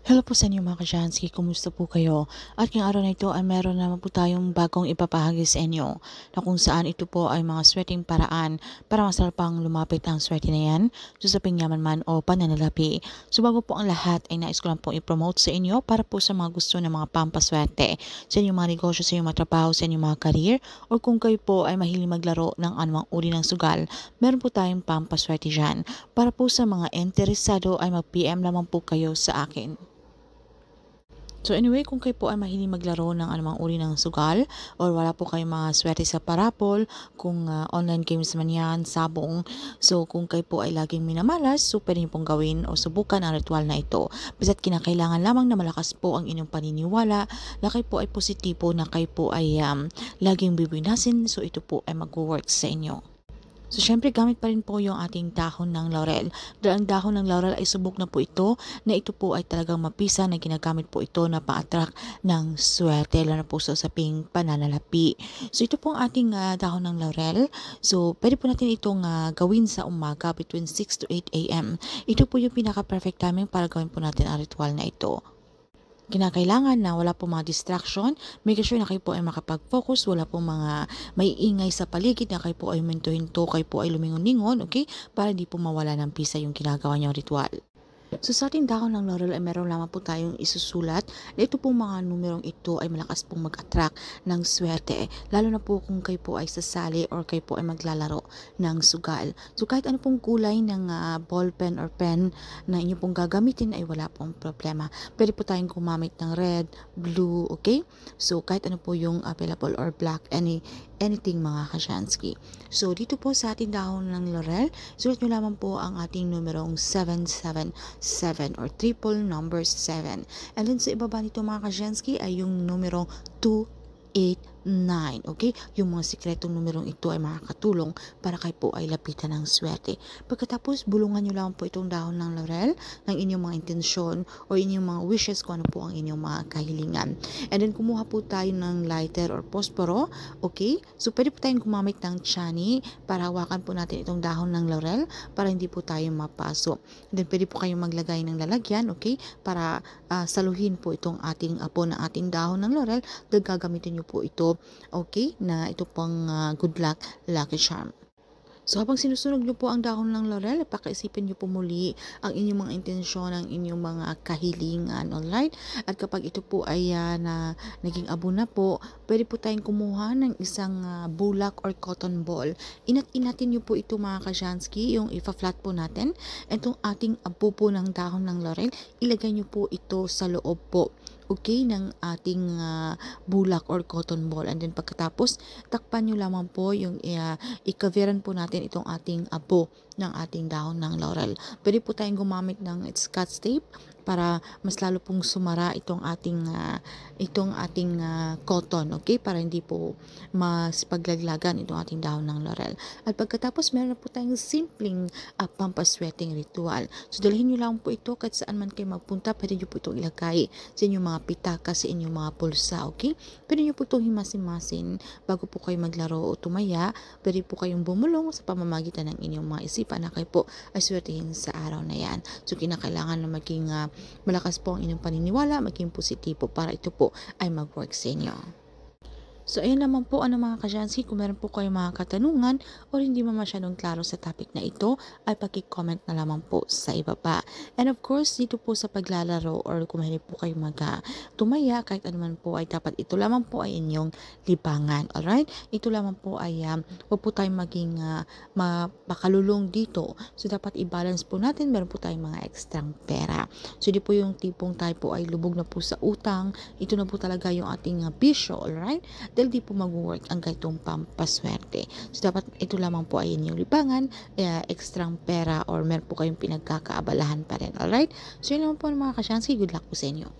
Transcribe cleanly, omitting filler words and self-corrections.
Hello po sa inyo mga ka-Jansky, kumusta po kayo? At ngayong araw na ito ay meron naman po tayong bagong ipapahagi sa inyo na kung saan ito po ay mga sweating paraan para mas pang lumapit ang swerte na yan sa pingyaman man o pananalapi. So bago po ang lahat ay nais ko lang po i-promote sa inyo para po sa mga gusto ng mga pampaswerte sa inyong mga negosyo, sa inyong mga trabaho, sa inyong mga career, o kung kayo po ay mahilig maglaro ng anumang uri ng sugal, meron po tayong pampaswerte dyan. Para po sa mga interesado ay mag-PM lamang po kayo sa akin. So anyway, kung kayo po ay mahilig maglaro ng anumang uri ng sugal or wala po kayong mga swerte sa parapol, kung online games man yan, sabong, so kung kayo po ay laging minamalas, so pwede niyo pong gawin o subukan ang ritual na ito. Basta't kinakailangan lamang na malakas po ang inyong paniniwala, na kayo po ay positibo, na kayo po ay laging bibinasin, so ito po ay mag-work sa inyo. So, syempre, gamit pa rin po yung ating dahon ng laurel. Dahil ang dahon ng laurel ay subok na po ito, na ito po ay talagang mapisa, na ginagamit po ito na pa-attract ng swerte, lalo na po sa usaping pananalapi. So, ito po ang ating dahon ng laurel. So, pwede po natin itong gawin sa umaga between 6 to 8 a.m. Ito po yung pinaka-perfect timing para gawin po natin ang ritual na ito. Kinakailangan na wala po mga distraction, make sure na kayo po ay makapag-focus, wala po mga maiingay sa paligid, na kayo po ay minto-hinto, kayo po ay lumingon-lingon, okay? Para hindi po mawala ng pisa yung ginagawa niyong ritual. So sa ating dahon ng laurel ay meron lamang po tayong isusulat na ito pong mga numerong ito ay malakas pong mag-attract ng swerte, lalo na po kung kayo po ay sasali or kayo po ay maglalaro ng sugal. So kahit ano pong kulay ng ball pen or pen na inyo pong gagamitin ay wala pong problema. Pwede po tayong gumamit ng red, blue, okay? So kahit ano po yung available or black, anything mga kasyansky. So dito po sa ating dahon ng laurel, sulat nyo lamang po ang ating numerong 777 or triple number 7. And then sa ibaba nito mga kasyansky ay yung numerong 289. Okay? Yung mga sikretong numerong ito ay makakatulong para kayo po ay lapitan ng swerte. Pagkatapos, bulungan nyo lang po itong dahon ng laurel ng inyong mga intensyon o inyong mga wishes kung ano po ang inyong mga kahilingan. And then, kumuha po tayo ng lighter or posporo. Okay? So, pwede po tayong gumamit ng chani para hawakan po natin itong dahon ng laurel para hindi po tayo mapaso. And then, pwede po kayong maglagay ng lalagyan, okay? Para saluhin po itong ating apo na ating dahon ng laurel. Dahil gagamitin nyo po ito, okay, na ito pang good luck, lucky charm. So habang sinusunog nyo po ang dahon ng laurel, pakaisipin nyo po muli ang inyong mga intensyon, ang inyong mga kahilingan online. At kapag ito po ay naging abo na po, pwede po tayong kumuha ng isang bulak or cotton ball. Inat-inatin nyo po ito mga kasyansky, yung ipa-flat po natin. Itong ating abo po ng dahon ng laurel, ilagay nyo po ito sa loob po, okay, ng ating bulak or cotton ball. And then pagkatapos, takpan nyo lamang po yung ikaveran po natin itong ating abo ng ating dahon ng laurel. Pwede po tayong gumamit ng scotch tape para mas lalo pong sumara itong ating cotton, okay, para hindi po mas paglaglagan itong ating dahon ng laurel. At pagkatapos, meron na po tayong simpleng pampasweating ritual. So dalhin nyo lang po ito kahit saan man kayo magpunta. Pwede nyo po itong ilagay sa inyong mga pitaka, sa inyong mga pulsa, okay? Pwede nyo po itong himasin-masin bago po kayo maglaro o tumaya. Pwede po kayong bumulong sa pamamagitan ng inyong mga isipan na kayo po ay swertihin sa araw na yan. So kinakailangan na maging malakas po ang inyong paniniwala, maging positibo para ito po ay mag-work sa inyo. So, ayun naman po mga kasyansky. Kung meron po kayong mga katanungan o hindi mo masyadong klaro sa topic na ito, ay paki-comment na lamang po sa ibaba. And of course, dito po sa paglalaro or kung mahilig po kayo tumaya, kahit anuman po ay dapat ito lamang po ay inyong libangan. Alright? Ito lamang po ay huwag po tayong maging makalulong dito. So, dapat i-balance po natin. Meron po tayong mga ekstrang pera. So, di po yung tipong tayo po ay lubog na po sa utang. Ito na po talaga yung ating bisyo. Alright? Dahil di po mag-work ang ganitong pampaswerte. So, dapat ito lamang po ay inyong libangan, ekstrang pera, or meron po kayong pinagkakaabalahan pa rin. Alright? So, yun naman po mga kasyansky. Good luck po sa inyo.